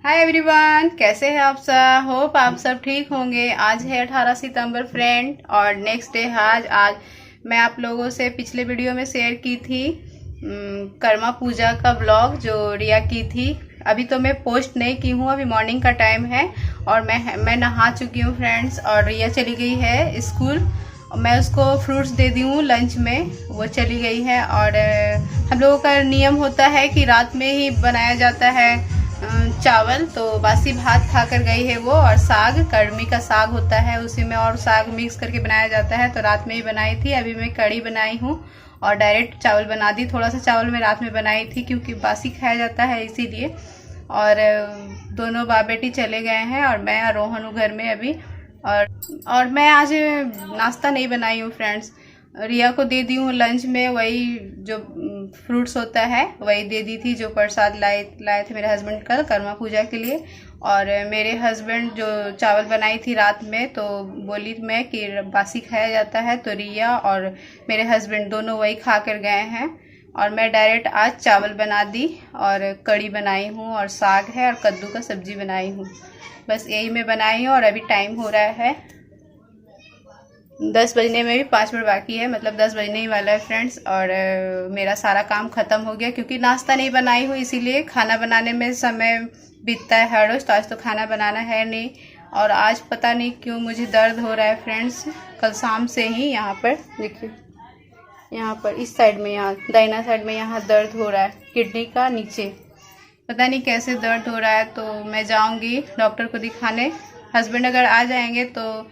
Hi everyone, कैसे हैं आप सब। होप आप सब ठीक होंगे। आज है 18 सितंबर फ्रेंड और नेक्स्ट डे है आज मैं आप लोगों से पिछले वीडियो में शेयर की थी कर्मा पूजा का ब्लॉग जो रिया की थी। अभी तो मैं पोस्ट नहीं की हूँ, अभी मॉर्निंग का टाइम है और मैं नहा चुकी हूँ फ्रेंड्स। और रिया चली गई है स्कूल, मैं उसको फ्रूट्स दे दी हूँ लंच में, वो चली गई है। और हम लोगों का नियम होता है कि रात में ही बनाया जाता है चावल, तो बासी भात खा कर गई है वो। और साग, कर्मी का साग होता है, उसी में और साग मिक्स करके बनाया जाता है, तो रात में ही बनाई थी। अभी मैं कढ़ी बनाई हूँ और डायरेक्ट चावल बना दी। थोड़ा सा चावल मैं रात में बनाई थी क्योंकि बासी खाया जाता है इसीलिए। और दोनों बाप बेटी चले गए हैं और मैं और रोहन हूँ घर में अभी। और मैं आज नाश्ता नहीं बनाई हूँ फ्रेंड्स, रिया को दे दी हूँ लंच में वही जो फ्रूट्स होता है वही दे दी थी, जो प्रसाद लाए थे मेरे हस्बैंड कल कर्मा पूजा के लिए। और मेरे हस्बैंड जो चावल बनाई थी रात में, तो बोली मैं कि बासी खाया जाता है, तो रिया और मेरे हस्बैंड दोनों वही खा कर गए हैं। और मैं डायरेक्ट आज चावल बना दी और कढ़ी बनाई हूँ और साग है और कद्दू का सब्जी बनाई हूँ। बस यही मैं बनाई हूँ। और अभी टाइम हो रहा है 10 बजने में भी 5 मिनट बाकी है, मतलब 10 बजने ही वाला है फ्रेंड्स। और मेरा सारा काम ख़त्म हो गया क्योंकि नाश्ता नहीं बनाई हूँ, इसीलिए खाना बनाने में समय बीतता है हर रोज़। तो आज तो खाना बनाना है नहीं। और आज पता नहीं क्यों मुझे दर्द हो रहा है फ्रेंड्स, कल शाम से ही। यहाँ पर देखिए, यहाँ पर इस साइड में, यहाँ दाहिना साइड में यहाँ दर्द हो रहा है, किडनी का नीचे पता नहीं कैसे दर्द हो रहा है। तो मैं जाऊँगी डॉक्टर को दिखाने। हस्बैंड अगर आ जाएंगे तो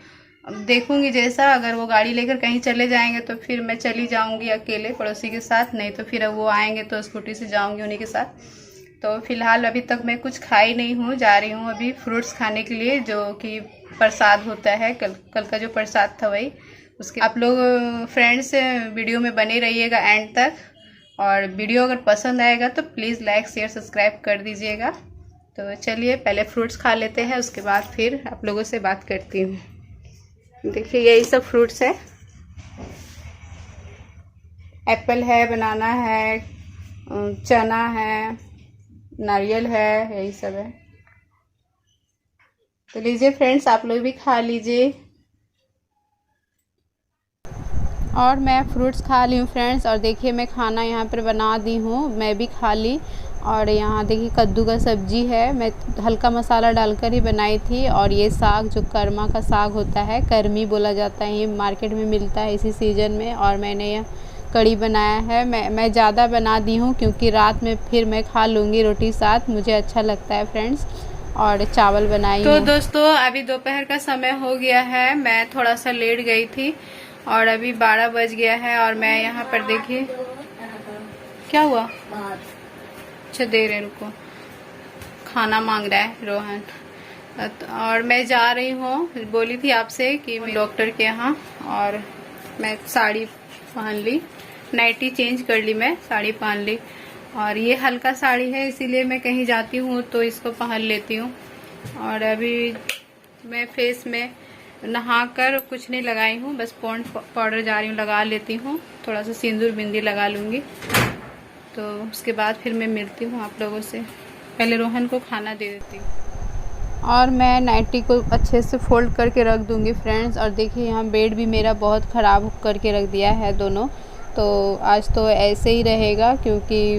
देखूंगी जैसा, अगर वो गाड़ी लेकर कहीं चले जाएंगे तो फिर मैं चली जाऊंगी अकेले पड़ोसी के साथ, नहीं तो फिर वो आएंगे तो स्कूटी से जाऊंगी उन्हीं के साथ। तो फिलहाल अभी तक मैं कुछ खाई नहीं हूँ, जा रही हूँ अभी फ्रूट्स खाने के लिए, जो कि प्रसाद होता है कल का जो प्रसाद था वही। उसके आप लोग फ्रेंड्स वीडियो में बने रहिएगा एंड तक। और वीडियो अगर पसंद आएगा तो प्लीज़ लाइक शेयर सब्सक्राइब कर दीजिएगा। तो चलिए पहले फ्रूट्स खा लेते हैं, उसके बाद फिर आप लोगों से बात करती हूँ। देखिए यही सब फ्रूट्स है, एप्पल है, बनाना है, चना है, नारियल है, यही सब है। तो लीजिए फ्रेंड्स, आप लोग भी खा लीजिए। और मैं फ्रूट्स खा ली हूँ फ्रेंड्स। और देखिए मैं खाना यहाँ पर बना दी हूँ, मैं भी खा ली। और यहाँ देखिए कद्दू का सब्जी है, मैं हल्का मसाला डालकर ही बनाई थी। और ये साग जो कर्मा का साग होता है, कर्मी बोला जाता है, ये मार्केट में मिलता है इसी सीज़न में। और मैंने यह कढ़ी बनाया है, मैं ज़्यादा बना दी हूँ क्योंकि रात में फिर मैं खा लूँगी रोटी साथ, मुझे अच्छा लगता है फ्रेंड्स। और चावल बनाई तो दोस्तों अभी दोपहर का समय हो गया है, मैं थोड़ा सा लेट गई थी और अभी 12 बज गया है। और मैं यहाँ पर देखिए क्या हुआ, अच्छा दे रहे, रुको, खाना मांग रहा है रोहन। और मैं जा रही हूँ, बोली थी आपसे कि मैं डॉक्टर के यहाँ। और मैं साड़ी पहन ली, नाइटी चेंज कर ली, मैं साड़ी पहन ली। और ये हल्का साड़ी है इसीलिए मैं कहीं जाती हूँ तो इसको पहन लेती हूँ। और अभी मैं फेस में नहाकर कुछ नहीं लगाई हूँ, बस पॉन्ड पाउडर जा रही हूँ, लगा लेती हूँ, थोड़ा सा सिंदूर बिंदी लगा लूँगी। तो उसके बाद फिर मैं मिलती हूँ आप लोगों से। पहले रोहन को खाना दे देती हूँ। और मैं नाइटी को अच्छे से फोल्ड करके रख दूँगी फ्रेंड्स। और देखिए यहाँ बेड भी मेरा बहुत ख़राब करके रख दिया है दोनों, तो आज तो ऐसे ही रहेगा क्योंकि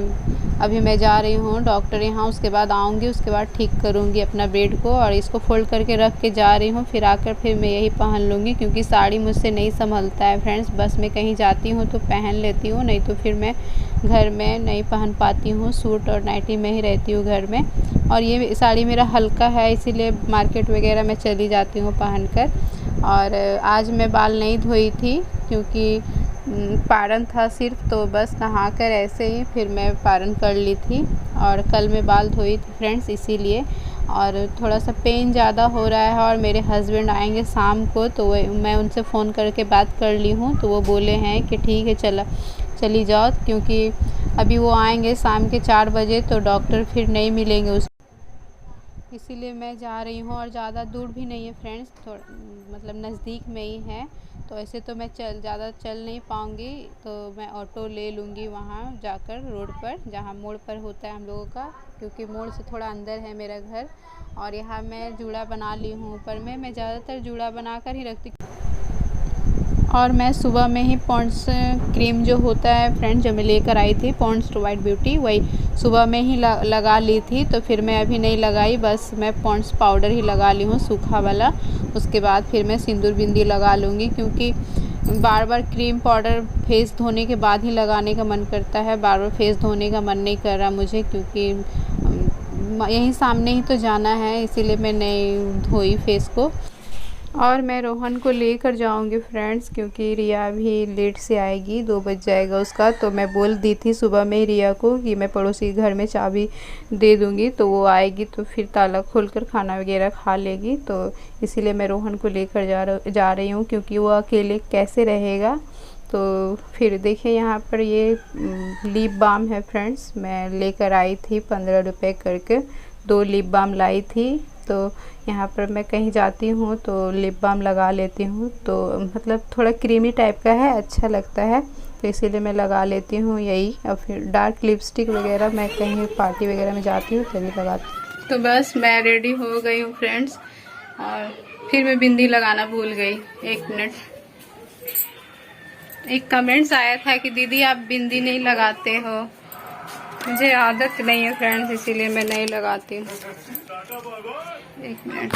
अभी मैं जा रही हूँ डॉक्टर यहाँ, उसके बाद आऊँगी, उसके बाद ठीक करूँगी अपना बेड को। और इसको फोल्ड करके रख के जा रही हूँ, फिर आकर फिर मैं यही पहन लूँगी क्योंकि साड़ी मुझसे नहीं संभलता है फ्रेंड्स। बस मैं कहीं जाती हूँ तो पहन लेती हूँ, नहीं तो फिर मैं घर में नहीं पहन पाती हूँ, सूट और नाइटी में ही रहती हूँ घर में। और ये साड़ी मेरा हल्का है इसीलिए मार्केट वगैरह में चली जाती हूँ पहन कर। और आज मैं बाल नहीं धोई थी क्योंकि पारन था सिर्फ, तो बस नहाकर ऐसे ही फिर मैं पारन कर ली थी। और कल मैं बाल धोई थी फ्रेंड्स इसीलिए। और थोड़ा सा पेन ज़्यादा हो रहा है और मेरे हस्बैंड आएंगे शाम को, तो मैं उनसे फ़ोन करके बात कर ली हूँ, तो वो बोले हैं कि ठीक है चली जाओ, क्योंकि अभी वो आएंगे शाम के 4 बजे, तो डॉक्टर फिर नहीं मिलेंगे इसीलिए मैं जा रही हूँ। और ज़्यादा दूर भी नहीं है फ्रेंड्स, थोड़ा मतलब नज़दीक में ही है। तो ऐसे तो मैं ज़्यादा चल नहीं पाऊँगी, तो मैं ऑटो ले लूँगी वहाँ जाकर रोड पर, जहाँ मोड़ पर होता है हम लोगों का, क्योंकि मोड़ से थोड़ा अंदर है मेरा घर। और यहाँ मैं जूड़ा बना ली हूँ ऊपर में, मैं ज़्यादातर जूड़ा बना कर ही रखती। और मैं सुबह में ही पॉन्ड्स क्रीम जो होता है फ्रेंड, जो मैं लेकर आई थी पॉन्ड्स वाइट ब्यूटी, वही सुबह में ही लगा ली थी। तो फिर मैं अभी नहीं लगाई, बस मैं पॉन्ड्स पाउडर ही लगा ली हूँ सूखा वाला। उसके बाद फिर मैं सिंदूर बिंदी लगा लूँगी, क्योंकि बार बार क्रीम पाउडर फेस धोने के बाद ही लगाने का मन करता है। बार बार फेस धोने का मन नहीं कर रहा मुझे, क्योंकि यहीं सामने ही तो जाना है, इसीलिए मैं नहीं धोई फेस को। और मैं रोहन को लेकर जाऊंगी फ्रेंड्स, क्योंकि रिया भी लेट से आएगी, 2 बज जाएगा उसका। तो मैं बोल दी थी सुबह में रिया को कि मैं पड़ोसी के घर में चाबी दे दूंगी, तो वो आएगी तो फिर ताला खोलकर खाना वगैरह खा लेगी। तो इसीलिए मैं रोहन को लेकर जा रही हूँ, क्योंकि वो अकेले कैसे रहेगा। तो फिर देखिए यहाँ पर ये लिप बाम है फ्रेंड्स, मैं लेकर आई थी 15 रुपये करके, 2 लिप बाम लाई थी। तो यहाँ पर मैं कहीं जाती हूँ तो लिप बाम लगा लेती हूँ, तो मतलब थोड़ा क्रीमी टाइप का है, अच्छा लगता है, तो इसीलिए मैं लगा लेती हूँ यही। और फिर डार्क लिपस्टिक वगैरह मैं कहीं पार्टी वगैरह में जाती हूँ तभी लगाती हूँ। तो बस मैं रेडी हो गई हूँ फ्रेंड्स, और फिर मैं बिंदी लगाना भूल गई। 1 मिनट, एक कमेंट्स आया था कि दीदी आप बिंदी नहीं लगाते हो। मुझे आदत नहीं है फ्रेंड्स, इसीलिए मैं नहीं लगाती हूँ। 1 मिनट।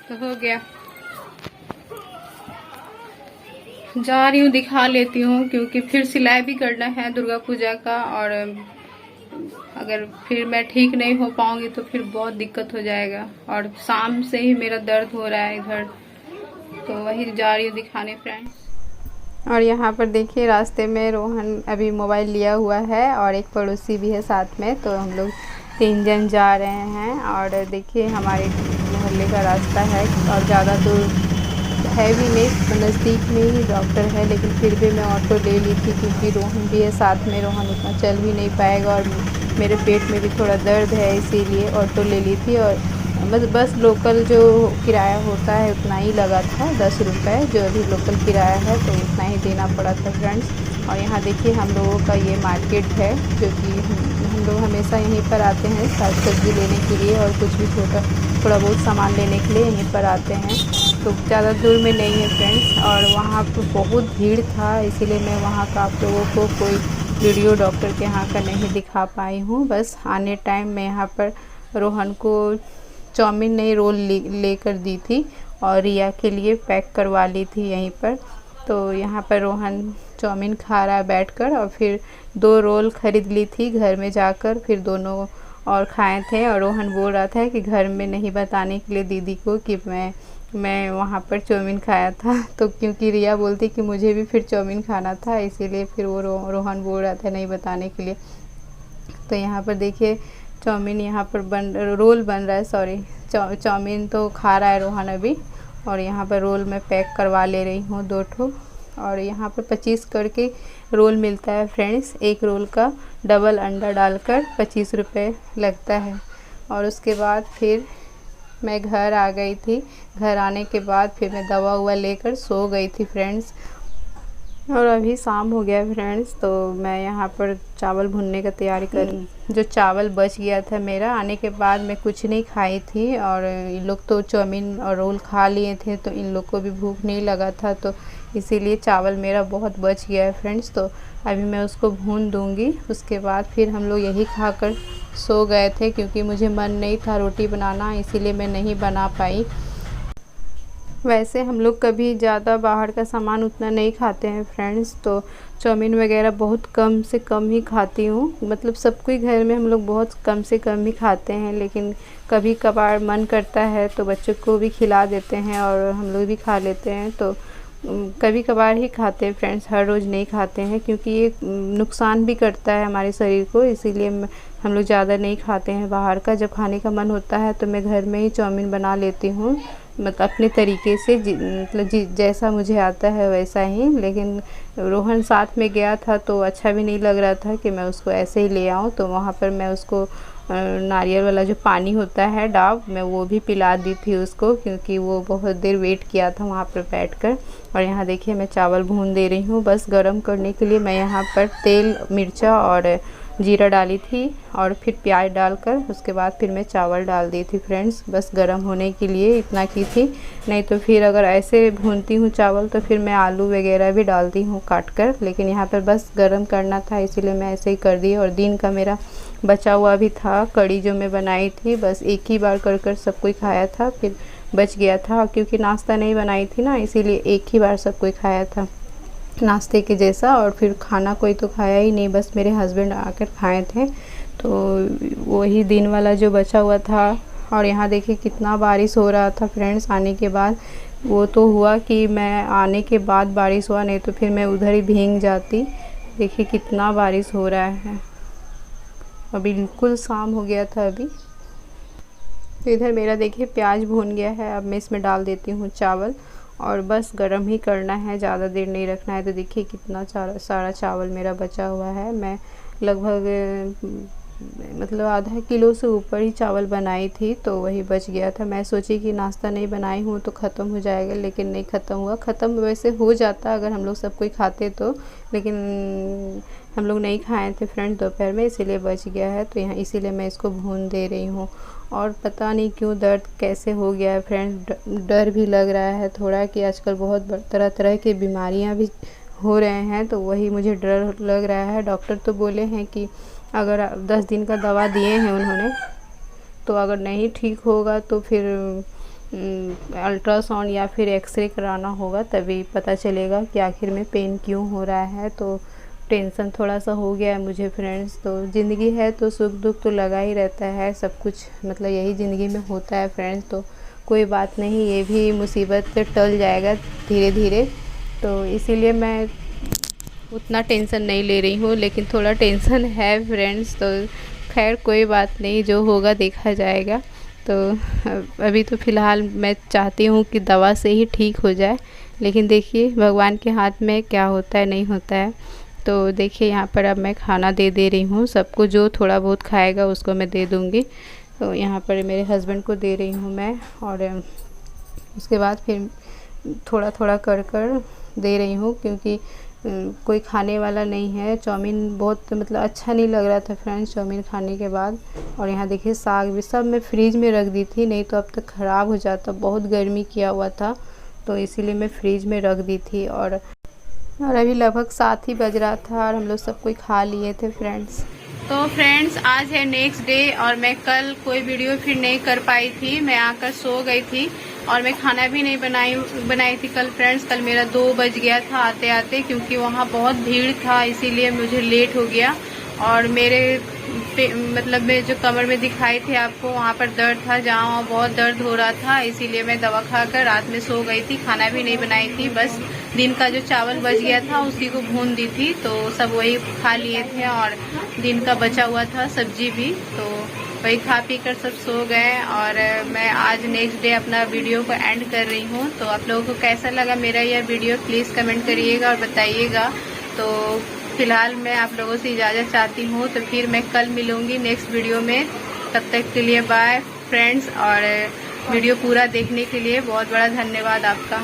तो हो गया, जा रही हूँ दिखा लेती हूँ, क्योंकि फिर सिलाई भी करना है दुर्गा पूजा का। और अगर फिर मैं ठीक नहीं हो पाऊंगी तो फिर बहुत दिक्कत हो जाएगा। और शाम से ही मेरा दर्द हो रहा है इधर, तो वही जा रही हूँ दिखाने फ्रेंड्स। और यहाँ पर देखिए रास्ते में रोहन अभी मोबाइल लिया हुआ है, और एक पड़ोसी भी है साथ में, तो हम लोग 3 जन जा रहे हैं। और देखिए हमारे मोहल्ले का रास्ता है, और ज़्यादा दूर है भी नहीं, तो नज़दीक में ही डॉक्टर है, लेकिन फिर भी मैं ऑटो ले ली थी, क्योंकि रोहन भी है साथ में, रोहन उतना चल भी नहीं पाएगा, और मेरे पेट में भी थोड़ा दर्द है, इसीलिए ऑटो ले ली थी। और बस लोकल जो किराया होता है उतना ही लगा था, 10 रुपये जो अभी लोकल किराया है, तो उतना ही देना पड़ा था फ्रेंड्स। और यहाँ देखिए हम लोगों का ये मार्केट है, जो कि हम लोग हमेशा यहीं पर आते हैं साग सब्जी लेने के लिए, और कुछ भी थोड़ा बहुत सामान लेने के लिए यहीं पर आते हैं। तो ज़्यादा दूर में नहीं है फ्रेंड्स। और वहाँ पर बहुत भीड़ था, इसीलिए मैं वहाँ का आप लोगों को कोई वीडियो डॉक्टर के यहाँ का नहीं दिखा पाई हूँ। बस आने टाइम मैं यहाँ पर रोहन को चाउमीन नहीं रोल लेकर दी थी, और रिया के लिए पैक करवा ली थी यहीं पर। तो यहाँ पर रोहन चाउमीन खा रहा है बैठकर, और फिर 2 रोल ख़रीद ली थी घर में जाकर, फिर दोनों और खाए थे। और रोहन बोल रहा था कि घर में नहीं बताने के लिए दीदी को कि मैं वहाँ पर चाउमीन खाया था। तो क्योंकि रिया बोलती कि मुझे भी फिर चाउमीन खाना था, इसीलिए फिर वो रोहन बोल रहा था नहीं बताने के लिए। तो यहाँ पर देखिए चाउमीन यहाँ पर रोल बन रहा है, सॉरी चाउमीन तो खा रहा है रोहन अभी। और यहाँ पर रोल मैं पैक करवा ले रही हूँ 2 ठो। और यहाँ पर 25 करके रोल मिलता है फ्रेंड्स, एक रोल का डबल अंडा डालकर 25 रुपये लगता है। और उसके बाद फिर मैं घर आ गई थी। घर आने के बाद फिर मैं दवा हुआ लेकर सो गई थी फ्रेंड्स। और अभी शाम हो गया फ्रेंड्स, तो मैं यहाँ पर चावल भुनने का तैयारी कर रही हूँ। जो चावल बच गया था मेरा आने के बाद, मैं कुछ नहीं खाई थी, और इन लोग तो चाउमीन और रोल खा लिए थे, तो इन लोग को भी भूख नहीं लगा था, तो इसीलिए चावल मेरा बहुत बच गया है फ्रेंड्स। तो अभी मैं उसको भून दूँगी, उसके बाद फिर हम लोग यही खाकर सो गए थे, क्योंकि मुझे मन नहीं था रोटी बनाना, इसीलिए मैं नहीं बना पाई। वैसे हम लोग कभी ज़्यादा बाहर का सामान उतना नहीं खाते हैं फ्रेंड्स, तो चाउमीन वगैरह बहुत कम से कम ही खाती हूँ। मतलब सबके घर में हम लोग बहुत कम से कम ही खाते हैं, लेकिन कभी कभार मन करता है तो बच्चों को भी खिला देते हैं, और हम लोग भी खा लेते हैं। तो कभी कभार ही खाते हैं फ्रेंड्स, हर रोज़ नहीं खाते हैं क्योंकि ये नुकसान भी करता है हमारे शरीर को, इसीलिए हम लोग ज़्यादा नहीं खाते हैं बाहर का। जब खाने का मन होता है तो मैं घर में ही चाउमीन बना लेती हूँ, मतलब अपने तरीके से, मतलब जैसा मुझे आता है वैसा ही। लेकिन रोहन साथ में गया था तो अच्छा भी नहीं लग रहा था कि मैं उसको ऐसे ही ले आऊँ, तो वहाँ पर मैं उसको नारियल वाला जो पानी होता है डाब, मैं वो भी पिला दी थी उसको, क्योंकि वो बहुत देर वेट किया था वहाँ पर बैठकर। और यहाँ देखिए मैं चावल भून दे रही हूँ बस गरम करने के लिए। मैं यहाँ पर तेल, मिर्चा और जीरा डाली थी और फिर प्याज डालकर उसके बाद फिर मैं चावल डाल दी थी फ्रेंड्स, बस गरम होने के लिए इतना की थी। नहीं तो फिर अगर ऐसे भूनती हूँ चावल तो फिर मैं आलू वगैरह भी डालती हूँ काट कर, लेकिन यहाँ पर बस गरम करना था इसीलिए मैं ऐसे ही कर दी। और दिन का मेरा बचा हुआ भी था, कड़ी जो मैं बनाई थी बस एक ही बार कर सब कोई खाया था, फिर बच गया था क्योंकि नाश्ता नहीं बनाई थी ना, इसीलिए एक ही बार सब कोई खाया था नाश्ते के जैसा। और फिर खाना कोई तो खाया ही नहीं, बस मेरे हस्बैंड आकर खाए थे, तो वही दिन वाला जो बचा हुआ था। और यहाँ देखिए कितना बारिश हो रहा था फ्रेंड्स आने के बाद। वो तो हुआ कि मैं आने के बाद बारिश हुआ, नहीं तो फिर मैं उधर ही भीग जाती। देखिए कितना बारिश हो रहा है, और बिल्कुल शाम हो गया था अभी। तो इधर मेरा देखिए प्याज भून गया है, अब मैं इसमें डाल देती हूँ चावल और बस गरम ही करना है, ज़्यादा देर नहीं रखना है। तो देखिए कितना सारा चावल मेरा बचा हुआ है। मैं लगभग मतलब आधा किलो से ऊपर ही चावल बनाई थी, तो वही बच गया था। मैं सोची कि नाश्ता नहीं बनाई हूँ तो ख़त्म हो जाएगा, लेकिन नहीं ख़त्म हुआ। ख़त्म वैसे हो जाता अगर हम लोग सब कोई खाते तो, लेकिन हम लोग नहीं खाए थे फ्रेंड दोपहर में, इसीलिए बच गया है। तो यहाँ इसीलिए मैं इसको भून दे रही हूँ। और पता नहीं क्यों दर्द कैसे हो गया है फ्रेंड, डर भी लग रहा है थोड़ा कि आजकल बहुत तरह तरह की बीमारियाँ भी हो रहे हैं, तो वही मुझे डर लग रहा है। डॉक्टर तो बोले हैं कि अगर 10 दिन का दवा दिए हैं उन्होंने, तो अगर नहीं ठीक होगा तो फिर अल्ट्रासाउंड या फिर एक्सरे कराना होगा, तभी पता चलेगा कि आखिर में पेन क्यों हो रहा है। तो टेंशन थोड़ा सा हो गया है मुझे फ्रेंड्स। तो ज़िंदगी है तो सुख दुख तो लगा ही रहता है, सब कुछ मतलब यही ज़िंदगी में होता है फ्रेंड्स। तो कोई बात नहीं, ये भी मुसीबत टल जाएगा धीरे धीरे। तो इसीलिए मैं उतना टेंशन नहीं ले रही हूँ, लेकिन थोड़ा टेंशन है फ्रेंड्स। तो खैर कोई बात नहीं, जो होगा देखा जाएगा। तो अभी तो फ़िलहाल मैं चाहती हूँ कि दवा से ही ठीक हो जाए, लेकिन देखिए भगवान के हाथ में क्या होता है नहीं होता है। तो देखिए यहाँ पर अब मैं खाना दे रही हूँ सबको, जो थोड़ा बहुत खाएगा उसको मैं दे दूँगी। तो यहाँ पर मेरे हस्बैंड को दे रही हूँ मैं, और उसके बाद फिर थोड़ा थोड़ा कर दे रही हूँ, क्योंकि कोई खाने वाला नहीं है। चाउमीन बहुत मतलब अच्छा नहीं लग रहा था फ्रेंड्स चाउमीन खाने के बाद। और यहाँ देखिए साग भी सब मैं फ्रिज में रख दी थी, नहीं तो अब तक ख़राब हो जाता, बहुत गर्मी किया हुआ था, तो इसीलिए मैं फ्रिज में रख दी थी। और अभी लगभग 7 ही बज रहा था और हम लोग सब कोई खा लिए थे फ्रेंड्स। तो फ्रेंड्स आज है नेक्स्ट डे, और मैं कल कोई वीडियो फिर नहीं कर पाई थी, मैं आकर सो गई थी और मैं खाना भी नहीं बनाई थी कल फ्रेंड्स। कल मेरा 2 बज गया था आते आते, क्योंकि वहाँ बहुत भीड़ था, इसीलिए मुझे लेट हो गया। और मेरे मतलब मैं जो कमर में दिखाई थे आपको, वहाँ पर दर्द था, जहाँ वहाँ बहुत दर्द हो रहा था, इसीलिए मैं दवा खाकर रात में सो गई थी, खाना भी नहीं बनाई थी। बस दिन का जो चावल बच गया था उसी को भून दी थी, तो सब वही खा लिए थे, और दिन का बचा हुआ था सब्जी भी, तो वही खा पी कर सब सो गए। और मैं आज नेक्स्ट डे अपना वीडियो को एंड कर रही हूँ। तो आप लोगों को कैसा लगा मेरा यह वीडियो प्लीज़ कमेंट करिएगा और बताइएगा। तो फिलहाल मैं आप लोगों से इजाज़त चाहती हूँ, तो फिर मैं कल मिलूँगी नेक्स्ट वीडियो में। तब तक के लिए बाय फ्रेंड्स, और वीडियो पूरा देखने के लिए बहुत बड़ा धन्यवाद आपका।